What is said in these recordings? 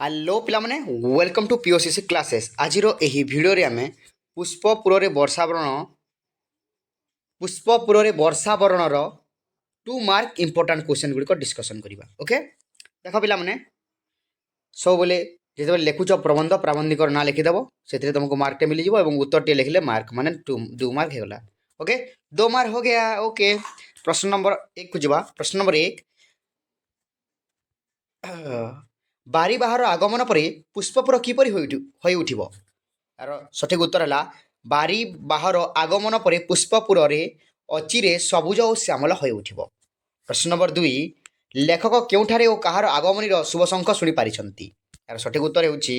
Hello पिलामाने welcome to POCC classes आज यही भिडियो रे आमे पुष्पपुर वर्षावरणर 2 मार्क इंपोर्टेंट क्वेश्चन गुड़िक डिस्कसन करवा। ओके देख पिलामाने सब बोले जो लिखुच प्रबंध प्राबंधिक ना लिखिदेव से तुमको मार्कटे मिल जाए और उत्तर लिखले मार्क माने 2 मार्क होगा। ओके 2 मार्क हो गया। ओके प्रश्न नंबर 1 को जावा। प्रश्न नंबर 1 बारी बाहर आगमन पर पुष्पपुर किपरि होई उठिबो। यार सठिक उत्तर है बारी बाहर आगमन पर पुष्पपुर अचिरे सबुज और श्यामल होई उठिबो। प्रश्न नंबर 2 लेखक केउठारे और कहार आगमनीर शुभ शंख शुणी पारिछंती। यार सठिक उत्तर हेउछि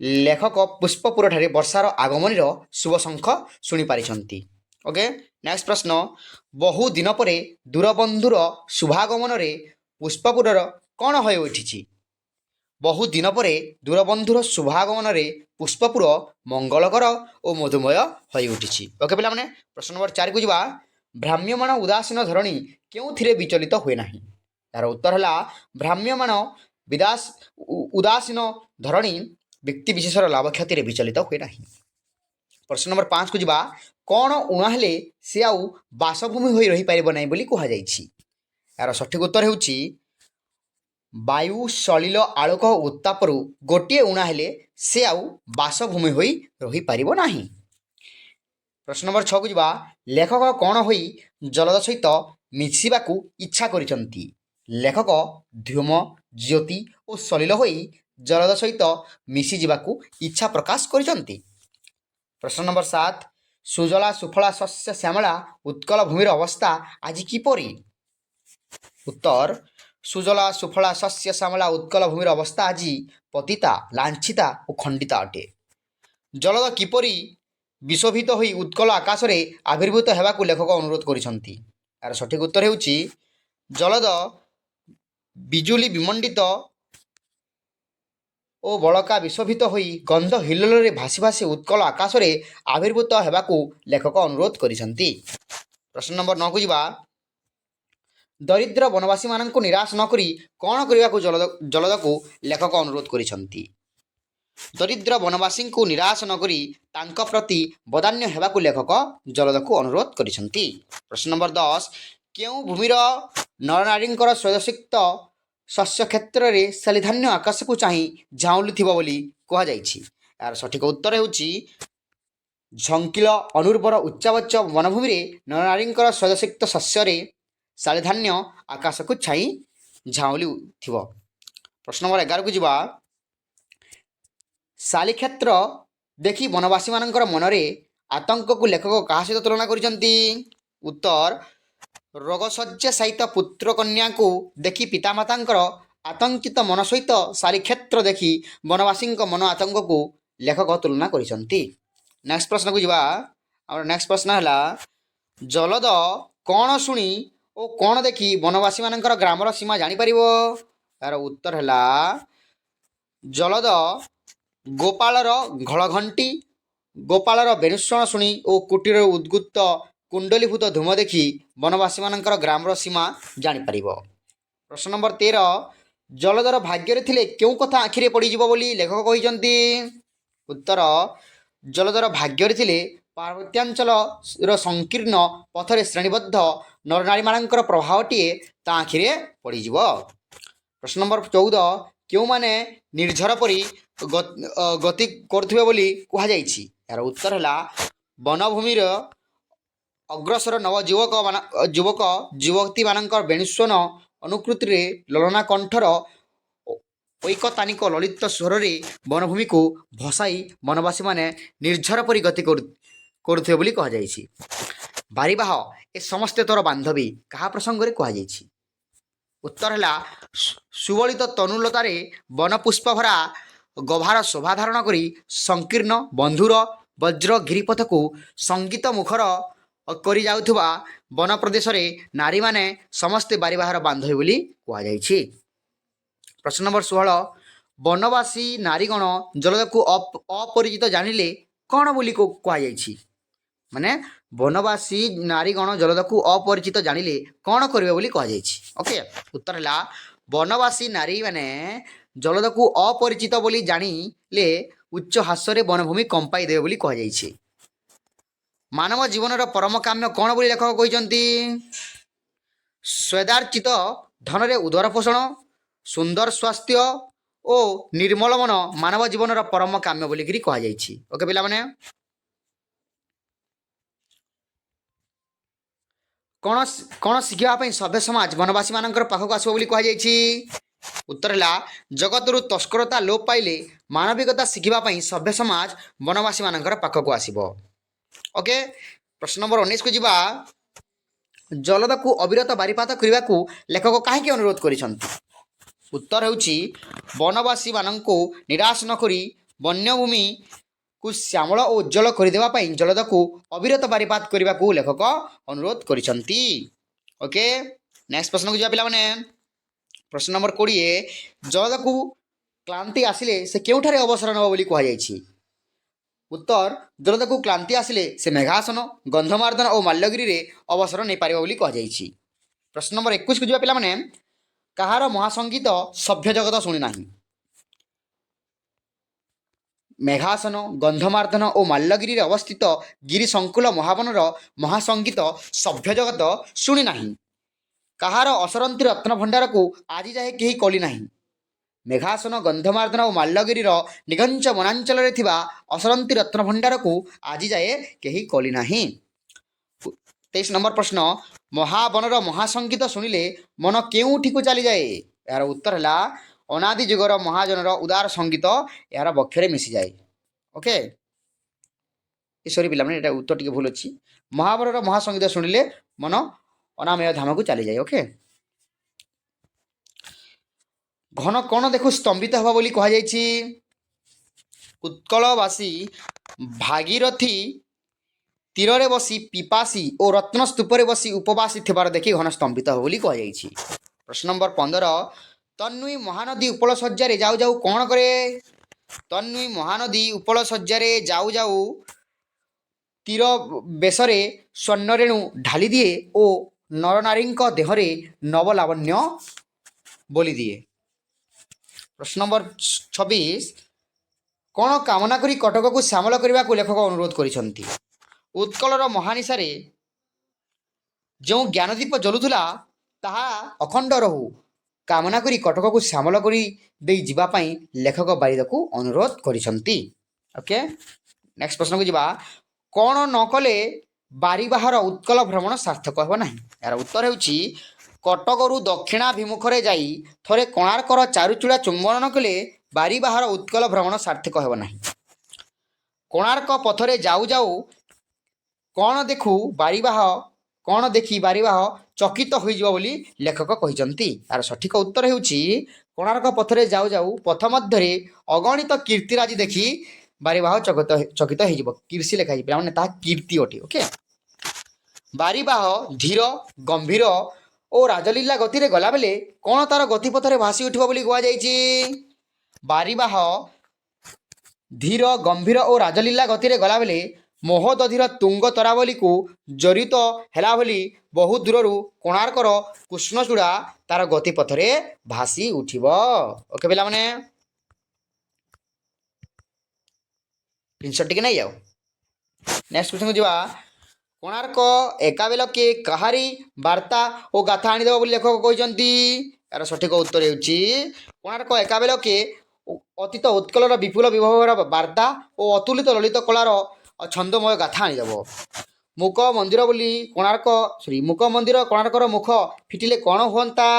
लेखक पुष्पपुर ठारे वर्षार आगमनीर शुभ शंख शुणी पारिछंती। ओके नेक्स्ट प्रश्न बहु दिन पर दूरबंधुर शुभागमन रे पुष्पपुरर कौन हो उठी। बहु दिन पर दूरबंधुर शुभागमन रे पुष्पपुर मंगलकर और मधुमय हो उठी। ओके पिला माने प्रश्न नंबर 4 को जावा। भ्राम्यमाण उदासीन धरणी क्यों विचलित हुए ना। यार उत्तर है भ्राम्यमाण उदासीन धरणी व्यक्ति विशेषर लाभ क्षति विचलित हुए ना। प्रश्न नंबर 5 को जावा। कौन उणा हेले से आउ बासभूमि हो रही पारिब नाही बोली कहा जायछि। यार सठिक उत्तर हेउछि वायु सलिल आलोक उत्तापरू गोटे उणा हेले से आउ बासभूमि होई रही पारिबो नाही। प्रश्न नंबर 6 को जावा। लेखक कौन होई जलद सहित मिशिबाकू इच्छा करिसंती। लेखक ध्रुम ज्योति और सलिल होई जलद सहित मिशी जिबाकू इच्छा प्रकाश करिसंती। प्रश्न नंबर 7 सुजला सुफला शस्य श्यामला उत्कल भूमिर अवस्था आज किपरि। उत्तर सुजला सुफला शस्य श्यामला उत्कल भूमिर अवस्था आज पतिता लांछिता और खंडिता अटे। जलद किपरि विशोभित होई उत्कल आकाश रे आविर्भूत हेबाकू लेखक अनुरोध करिसंती। यार सठिक उत्तर हेउछि जलद बिजुली विमंडित ओ बड़का विशोभित होई गंध हिल्लोल रे भासी भासी उत्कल आकाश रे आविर्भूत हेबाकू लेखक अनुरोध करिसंती। प्रश्न नंबर 9 को जावा। दरिद्र वनवासी मानक निराश नकरी कौन करने को जलद को लेखक अनुरोध करिसंती। दरिद्र वनवासी को निराश नकरी तांका प्रति बदान्य हेबाकू लेखक जलद को अनुरोध करिसंती। प्रश्न नंबर 10 केउ भूमिर नरनारींकर स्वयंसिक्त शस्य क्षेत्र में शालिधान्य आकाश को चाहि झाउलुथिबो बोली कहा जायछि। यार सठिक उत्तर हेउछि झंकिल अनुर्वर उच्चावच्च वनभूमि रे नरनारींकर स्वयंसिक्त शस्य रे शालिधान्य आकाश को छाई झाउली थिबो। प्रश्न नंबर 11 को जावा। शाली क्षेत्र देखी वनवासी मानकर मनरे आतंक को लेखक कहा सहित तुलना करिसंती। उत्तर रोगशଯ୍य सहित पुत्र कन्या को देखी पितामातांकर आतंकित मन सहित शाली क्षेत्र देखी वनवासी मन आतंक को लेखक तुलना करिसंती। नेक्स्ट प्रश्न को जावा। और नेक्स्ट प्रश्न है जलद कौन शुणी ओ कौन देखी वनवासी मानकर ग्रामर सीमा जानी परिबो। यार उत्तर है जलद गोपालर घड़घंटी गोपालर बेणुस्वण शुणी ओ कुटीर उद्गुत कुंडलीभूत धूम देखी वनवासी मानकर ग्रामर सीमा जानी परिबो। प्रश्न नंबर 13 जलदर भाग्य थिले क्यों कथा आखिरे पड़ीजिबो बोली लेखक कहिसंती। उत्तर जलदर भाग्य थिले पार्वत्यांचल संकीर्ण पथरे श्रेणीबद्ध नरनारी मानकर प्रभावटीए ता आखिरे पड़ीजिबो। प्रश्न नंबर 14 क्यों माने निर्झर परी गति करथुबे बोली कहा जायछि। यार उत्तर है वनभूमिर अग्रसर नव युवक युवती मानकर बेणुस्वन अनुकृति रे ललना कंठर ऐकतानिक ललित स्वर रे वनभूमि को भसाई वनवासी माने निर्झर परी गति करुथे बोली कहा जायछि। बारीबाह ए समस्ते तोर बांधवी कहा प्रसंग रे कहा जायछि। उत्तर है सुबलित तनुलतारे वन पुष्प भरा गभार शोभा धारण करी संकीर्ण बंधुर वज्र गिरिपथ को संगीत मुखर करी जाउथुबा वन प्रदेश रे नारी माने समस्ते बारीबाहर बांधवी बोली कहा जायछि। प्रश्न नंबर 16 वनवासी नारीगण जलद को अपरिचित जानिले कौन बोली कहा जायछि। माने वनवासी नारीगण जलद को अपरिचित जानिले कौन करिवे बोली कहा जायछि। ओके उत्तर है ବନବାସୀ ନାରୀମାନେ ଜଳଦକୁ ଅପରିଚିତ ବୋଲି ଜାଣିଲେ ଉଚ୍ଚ ହାସ୍ୟରେ ବନଭୂମି କମ୍ପାଇ ଦେବେ ବୋଲି କୁହାଯାଇଛି। ମାନବ ଜୀବନର ପରମ କାମ୍ୟ କ'ଣ ବୋଲି ଲେଖକ କହିଛନ୍ତି? ସ୍ୱେଦାର୍ଚିତ ଧନରେ ଉଦର ପୋଷଣ, ସୁନ୍ଦର ସ୍ୱାସ୍ଥ୍ୟ ଓ ନିର୍ମଳ ମନ ମାନବ ଜୀବନର ପରମ କାମ୍ୟ ବୋଲିକିରି କୁହାଯାଇଛି। ଓକେ ପିଲାମାନେ, କ'ଣ ଶିଖିବା ପାଇଁ ସଭ୍ୟ ସମାଜ ବନବାସୀମାନଙ୍କର ପାଖକୁ ଆସିବ ବୋଲି କୁହାଯାଇଛି? ଉତ୍ତର ହେଲା ଜଗତରୁ ତସ୍କରତା ଲୋପ ପାଇଲେ ମାନବିକତା ଶିଖିବା ପାଇଁ ସଭ୍ୟ ସମାଜ ବନବାସୀମାନଙ୍କର ପାଖକୁ ଆସିବ। ଓକେ, ପ୍ରଶ୍ନ ନମ୍ବର 19କୁ ଯିବା। ଜଳଦକୁ ଅବିରତ ବାରିପାତ କରିବାକୁ ଲେଖକ କାହିଁକି ଅନୁରୋଧ କରିଛନ୍ତି? ଉତ୍ତର ହେଉଛି ବନବାସୀମାନଙ୍କୁ ନିରାଶ ନ କରି ବନ୍ୟଭୂମିକୁ ଶ୍ୟାମଳ ଓ ଉଜ୍ଜଳ କରିଦେବା ପାଇଁ ଜଳଦକୁ ଅବିରତ ବାରିପାତ କରିବାକୁ ଲେଖକ ଅନୁରୋଧ କରିଛନ୍ତି। ଓକେ, ନେକ୍ସଟ ପ୍ରଶ୍ନକୁ ଯିବା ପିଲାମାନେ। ପ୍ରଶ୍ନ ନମ୍ବର 20, ଜଳଦକୁ କ୍ଳାନ୍ତି ଆସିଲେ ସେ କେଉଁଠାରେ ଅବସର ନେବ ବୋଲି କୁହାଯାଇଛି? ଉତ୍ତର ଜଳଦକୁ କ୍ଳାନ୍ତି ଆସିଲେ ସେ ମେଘାସନ, ଗନ୍ଧମାର୍ଦ୍ଦନ ଓ ମାଲ୍ୟଗିରିରେ ଅବସର ନେଇପାରିବ ବୋଲି କୁହାଯାଇଛି। ପ୍ରଶ୍ନ ନମ୍ବର 21କୁ ଯିବା ପିଲାମାନେ। କାହାର ମହାସଙ୍ଗୀତ ସଭ୍ୟ ଜଗତ ଶୁଣି ନାହିଁ? ମେଘାସନ, ଗନ୍ଧମାର୍ଦ୍ଦନ ଓ ମାଲ୍ୟଗିରିରେ ଅବସ୍ଥିତ ଗିରି ସଂକୁଳ ମହାବନର ମହାସଙ୍ଗୀତ ସଭ୍ୟ ଜଗତ ଶୁଣି ନାହିଁ। କାହାର ଅସରନ୍ତି ରତ୍ନଭଣ୍ଡାରକୁ ଆଜି ଯାଏ କେହି ଖୋଲି ନାହିଁ? ମେଘାସନ, ଗନ୍ଧମାର୍ଦ୍ଦନ ଓ ମାଲ୍ୟଗିରିର ନିଘଞ୍ଚ ବନାଞ୍ଚଳରେ ଥିବା ଅସରନ୍ତି ରତ୍ନଭଣ୍ଡାରକୁ ଆଜି ଯାଏ କେହି ଖୋଲି ନାହିଁ। 23 ନମ୍ବର ପ୍ରଶ୍ନ, ମହାବନର ମହାସଙ୍ଗୀତ ଶୁଣିଲେ ମନ କେଉଁଠିକୁ ଚାଲିଯାଏ? ଏହାର ଉତ୍ତର ହେଲା ଅନାଦି ଯୁଗର ମହାଜନର ଉଦାର ସଙ୍ଗୀତ ଏହାର ବକ୍ଷରେ ମିଶିଯାଏ। ଓକେ, ସରି ପିଲାମାନେ, ଏଇଟା ଉତ୍ତର ଟିକେ ଭୁଲ ଅଛି। ମହାବନର ମହାସଙ୍ଗୀତ ଶୁଣିଲେ ମନ ଅନାମୟ ଧାମକୁ ଚାଲିଯାଏ। ଓକେ, ଘନ କ'ଣ ଦେଖୁ ସ୍ତମ୍ଭିତ ହେବ ବୋଲି କୁହାଯାଇଛି? ଉତ୍କଳବାସୀ ଭାଗୀରଥୀ ତୀରରେ ବସି ପିପାସୀ ଓ ରତ୍ନ ସ୍ତୂପରେ ବସି ଉପବାସୀ ଥିବାର ଦେଖି ଘନ ସ୍ତମ୍ଭିତ ହେବ ବୋଲି କୁହାଯାଇଛି। ପ୍ରଶ୍ନ ନମ୍ବର 15, ତନ୍ମୟୀ ମହାନଦୀ ଉପଳ ଶଯ୍ୟାରେ ଯାଉ ଯାଉ କ'ଣ କରେ? ତନ୍ମୟୀ ମହାନଦୀ ଉପଳ ଶଯ୍ୟାରେ ଯାଉ ଯାଉ ତୀର ବେଶରେ ସ୍ୱର୍ଣ୍ଣରେଣୁ ଢାଳି ଦିଏ ଓ ନରନାରୀଙ୍କ ଦେହରେ ନବଲାବଣ୍ୟ ବୋଲି ଦିଏ। ପ୍ରଶ୍ନ ନମ୍ବର 26, କ'ଣ କାମନା କରି କଟକକୁ ଶ୍ୟାମଳ କରିବାକୁ ଲେଖକ ଅନୁରୋଧ କରିଛନ୍ତି? ଉତ୍କଳର ମହାନିଶାରେ ଯେଉଁ ଜ୍ଞାନଦୀପ ଜଳୁଥିଲା ତାହା ଅଖଣ୍ଡ ରହୁ କାମନା କରି କଟକକୁ ଶ୍ୟାମଳ କରି ଦେଇ ଯିବା ପାଇଁ ଲେଖକ ବାରିଦକୁ ଅନୁରୋଧ କରିଛନ୍ତି। ଓକେ, ନେକ୍ସଟ ପ୍ରଶ୍ନକୁ ଯିବା। କ'ଣ ନ କଲେ ବାରିବାହାର ଉତ୍କଳ ଭ୍ରମଣ ସାର୍ଥକ ହେବ ନାହିଁ? ଏହାର ଉତ୍ତର ହେଉଛି କଟକରୁ ଦକ୍ଷିଣାଭିମୁଖରେ ଯାଇ ଥରେ କୋଣାର୍କର ଚାରୁଚୂଡ଼ା ଚୁମ୍ବନ ନ କଲେ ବାରିବାହାର ଉତ୍କଳ ଭ୍ରମଣ ସାର୍ଥକ ହେବ ନାହିଁ। କୋଣାର୍କ ପଥରେ ଯାଉ ଯାଉ କ'ଣ ଦେଖି ବାରିବାହ ଚକିତ ହୋଇଯିବ ବୋଲି ଲେଖକ କହିଛନ୍ତି। ତାର ସଠିକ ଉତ୍ତର ହେଉଛି କୋଣାର୍କ ପଥରେ ଯାଉ ଯାଉ ପଥ ମଧ୍ୟରେ ଅଗଣିତ କୀର୍ତ୍ତିରାଜି ଦେଖି ବାରିବାହ ଚକିତ ହୋଇଯିବ। କୀର୍ଷି ଲେଖାଯାଇଛି ପିଲାମାନେ, ତାହା କୀର୍ତ୍ତି ଅଟେ। ଓକେ, ବାରିବାହ ଧୀର, ଗମ୍ଭୀର ଓ ରାଜଲୀଳା ଗତିରେ ଗଲାବେଳେ କ'ଣ ତାର ଗତିପଥରେ ଭାସି ଉଠିବ ବୋଲି କୁହାଯାଇଛି? ବାରିବାହ ଧୀର, ଗମ୍ଭୀର ଓ ରାଜଲୀଳା ଗତିରେ ଗଲାବେଳେ ମୋହଦଧିର ତୁଙ୍ଗ ତରାବଲିକୁ ଜଡ଼ିତ ହେଲା ଭଳି ବହୁ ଦୂରରୁ କୋଣାର୍କର କୃଷ୍ଣଚୂଡ଼ା ତାର ଗତିପଥରେ ଭାସି ଉଠିବ। ଓକେ ପିଲାମାନେ, ଜିନିଷ ଟିକେ ନେଇ ଯାଅ। ନେକ୍ସଟ କ୍ୱେଶ୍ଚନକୁ ଯିବା। କୋଣାର୍କ ଏକାବେଳକେ କାହାରି ବାର୍ତ୍ତା ଓ ଗାଥା ଆଣିଦେବ ବୋଲି ଲେଖକ କହିଛନ୍ତି? ଏହାର ସଠିକ ଉତ୍ତର ହେଉଛି କୋଣାର୍କ ଏକାବେଳକେ ଅତୀତ ଉତ୍କଳର ବିପୁଳ ବିଭବର ବାର୍ତ୍ତା ଓ ଅତୁଳିତ ଲଳିତ କଳାର ଛନ୍ଦମୟ ଗାଥା ଆଣିଦେବ। ମୁକ ମନ୍ଦିର କୋଣାର୍କର ମୁଖ ଫିଟିଲେ କ'ଣ ହୁଅନ୍ତା?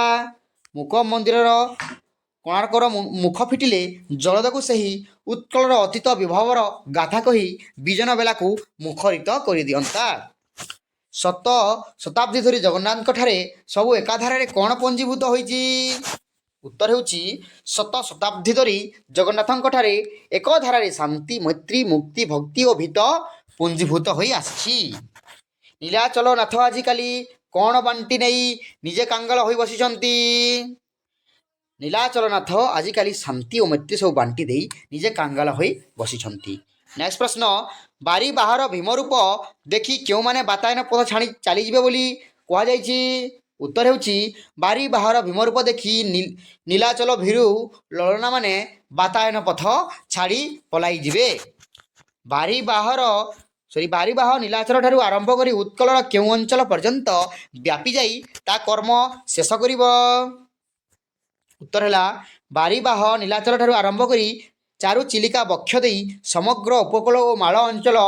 କୋଣାର୍କର ମୁଖ ଫିଟିଲେ ଜଳଦକୁ ସେହି ଉତ୍କଳର ଅତୀତ ବିଭବର ଗାଥା କହି ବିଜନ ବେଲାକୁ ମୁଖରିତ କରିଦିଅନ୍ତା। ଶତାବ୍ଦୀ ଧରି ଜଗନ୍ନାଥଙ୍କଠାରେ ସବୁ ଏକାଧାରାରେ କ'ଣ ପଞ୍ଜୀଭୂତ ହୋଇଛି? ଉତ୍ତର ହେଉଛି ଶତାବ୍ଦୀ ଧରି ଜଗନ୍ନାଥଙ୍କଠାରେ ଏକ ଧାରାରେ ଶାନ୍ତି, ମୈତ୍ରୀ, ମୁକ୍ତି, ଭକ୍ତି ଓ ଭୀତ ପୁଞ୍ଜୀଭୂତ ହୋଇ ଆସିଛି। ନୀଳାଚଳ ନାଥ ଆଜିକାଲି କ'ଣ ବାଣ୍ଟି ନେଇ ନିଜେ କାଙ୍ଗାଳ ହୋଇ ବସିଛନ୍ତି? ନୀଳାଚଳ ନାଥ ଆଜିକାଲି ଶାନ୍ତି ଓ ମୈତ୍ରୀ ସବୁ ବାଣ୍ଟି ଦେଇ ନିଜେ କାଙ୍ଗାଳ ହୋଇ ବସିଛନ୍ତି। ନେକ୍ସଟ ପ୍ରଶ୍ନ, ବାରିବାହାର ଭୀମରୂପ ଦେଖି କେଉଁମାନେ ବାତାୟନ ପଥ ଛାଣି ଚାଲିଯିବେ ବୋଲି କୁହାଯାଇଛି? ଉତ୍ତର ହେଉଛି ବାରି ବାହାର ଭୀମରୂପ ଦେଖି ନୀଳାଚଳ ଭୀରୁ ଲଳନା ମାନେ ବାତାୟନ ପଥ ଛାଡ଼ି ପଳାଇଯିବେ। ବାରିବାହ ନୀଳାଚଳ ଠାରୁ ଆରମ୍ଭ କରି ଉତ୍କଳର କେଉଁ ଅଞ୍ଚଳ ପର୍ଯ୍ୟନ୍ତ ବ୍ୟାପି ଯାଇ ତା କର୍ମ ଶେଷ କରିବ? ଉତ୍ତର ହେଲା ବାରିବାହ ନୀଳାଚଳ ଠାରୁ ଆରମ୍ଭ କରି ଚାରୁ ଚିଲିକା ବକ୍ଷ ଦେଇ ସମଗ୍ର ଉପକୂଳ ଓ ମାଳ ଅଞ୍ଚଳ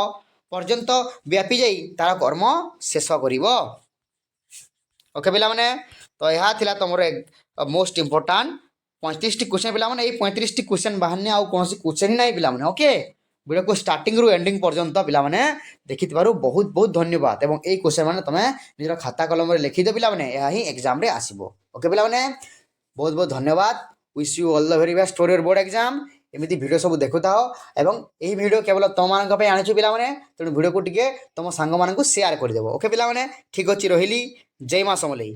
ପର୍ଯ୍ୟନ୍ତ ବ୍ୟାପି ଯାଇ ତାର କର୍ମ ଶେଷ କରିବ। ଓକେ ପିଲାମାନେ, ତ ଏହା ଥିଲା ତୁମର ମୋଷ୍ଟ ଇମ୍ପୋର୍ଟାଣ୍ଟ 35ଟି କ୍ୱେଶ୍ଚନ୍ ପିଲାମାନେ। ଏଇ 35ଟି କ୍ୱେଶ୍ଚନ୍ ବାହାରିନି ଆଉ କୌଣସି କ୍ୱେଶ୍ଚନ୍ ହିଁ ନାହିଁ ପିଲାମାନେ। ଓକେ, ଭିଡ଼ିଓକୁ ଷ୍ଟାର୍ଟିଂରୁ ଏଣ୍ଡିଂ ପର୍ଯ୍ୟନ୍ତ ପିଲାମାନେ ଦେଖିଥିବାରୁ ବହୁତ ବହୁତ ଧନ୍ୟବାଦ। ଏବଂ ଏଇ କ୍ୱେଶ୍ଚନ୍ ମାନେ ତୁମେ ନିଜର ଖାତା କଲମରେ ଲେଖିଦିଅ ପିଲାମାନେ, ଏହା ହିଁ ଏକ୍ଜାମ୍ରେ ଆସିବ। ଓକେ ପିଲାମାନେ, ବହୁତ ବହୁତ ଧନ୍ୟବାଦ। Wish you all the very best for your board exam. ଏମିତି ଭିଡ଼ିଓ ସବୁ ଦେଖୁଥାଅ ଏବଂ ଏହି ଭିଡ଼ିଓ କେବଳ ତୁମମାନଙ୍କ ପାଇଁ ଆଣିଛୁ ପିଲାମାନେ, ତେଣୁ ଭିଡ଼ିଓକୁ ଟିକେ ତୁମ ସାଙ୍ଗମାନଙ୍କୁ ସେୟାର କରିଦେବ। ଓକେ ପିଲାମାନେ, ଠିକ୍ ଅଛି, ରହିଲି। ଜୟ ମା ସମଲେଇ।